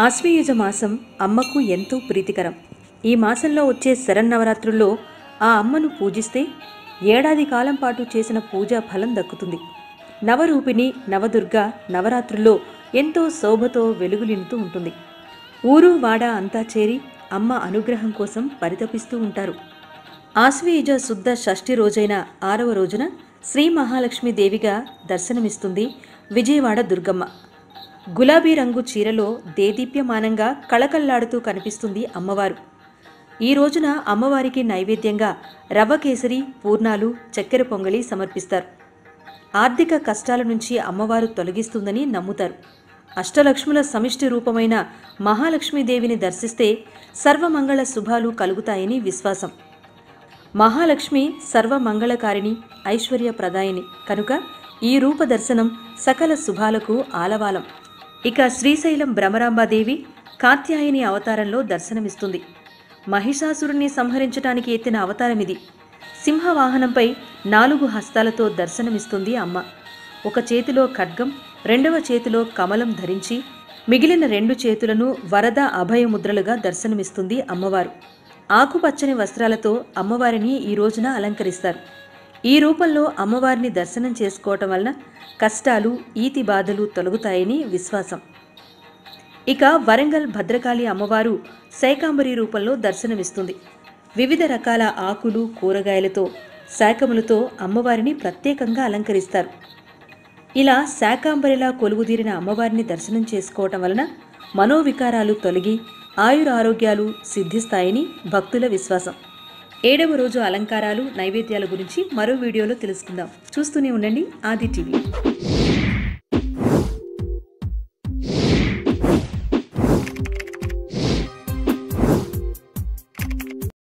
ఆశ్వయుజ మాసం అమ్మకు ఎంతో ప్రీతికరం. ఈ మాసంలో వచ్చే శరన్నవరాత్రుల్లో ఆ అమ్మను పూజిస్తే ఏడాది కాలం పాటు చేసిన పూజా ఫలం దక్కుతుంది. నవరూపిణి నవదుర్గ నవరాత్రుల్లో ఎంతో శోభతో వెలుగులింతూ ఉంటుంది. ఊరు వాడ అంతా చేరి అమ్మ అనుగ్రహం కోసం పరితపిస్తూ ఉంటారు. ఆశ్వయుజ శుద్ధ షష్ఠి రోజైన 6వ రోజున శ్రీ మహాలక్ష్మీదేవిగా దర్శనమిస్తుంది విజయవాడ దుర్గమ్మ. గులాబీ రంగు చీరలో దేదీప్యమానంగా కళకళ్లాడుతూ కనిపిస్తుంది అమ్మవారు. ఈ రోజున అమ్మవారికి నైవేద్యంగా రవ్వ కేసరి, పూర్ణాలు, చక్కెర పొంగలి సమర్పిస్తారు. ఆర్థిక కష్టాల నుంచి అమ్మవారు తొలగిస్తుందని నమ్ముతారు. అష్టలక్ష్ముల సమిష్టి రూపమైన మహాలక్ష్మీదేవిని దర్శిస్తే సర్వమంగళ శుభాలు కలుగుతాయని విశ్వాసం. మహాలక్ష్మి సర్వమంగళకారిణి, ఐశ్వర్యప్రదాయిని కనుక ఈ రూప దర్శనం సకల శుభాలకు ఆలవాలం. ఇక శ్రీశైలం భ్రమరాంబాదేవి కాత్యాయని అవతారంలో దర్శనమిస్తుంది. మహిషాసురుణ్ణి సంహరించడానికి ఎత్తిన అవతారమిది. సింహవాహనంపై 4 హస్తాలతో దర్శనమిస్తుంది అమ్మ. ఒక చేతిలో ఖడ్గం, 2వ చేతిలో కమలం ధరించి మిగిలిన 2 చేతులను వరద అభయముద్రలుగా దర్శనమిస్తుంది అమ్మవారు. ఆకుపచ్చని వస్త్రాలతో అమ్మవారిని ఈ రోజున అలంకరిస్తారు. ఈ రూపంలో అమ్మవారిని దర్శనం చేసుకోవటం వలన కష్టాలు, ఈతి బాధలు తొలగుతాయని విశ్వాసం. ఇక వరంగల్ భద్రకాళి అమ్మవారు శాకాంబరి రూపంలో దర్శనమిస్తుంది. వివిధ రకాల ఆకులు, కూరగాయలతో, శాకములతో అమ్మవారిని ప్రత్యేకంగా అలంకరిస్తారు. ఇలా శాకాంబరిలా కొలువుదీరిన అమ్మవారిని దర్శనం చేసుకోవటం వలన మనోవికారాలు తొలగి ఆయురారోగ్యాలు సిద్ధిస్తాయని భక్తుల విశ్వాసం. 7వ రోజు అలంకారాలు, నైవేద్యాల గురించి మరో వీడియోలో తెలుసుకుందాం. చూస్తూనే ఉండండి ఆది టీవీ.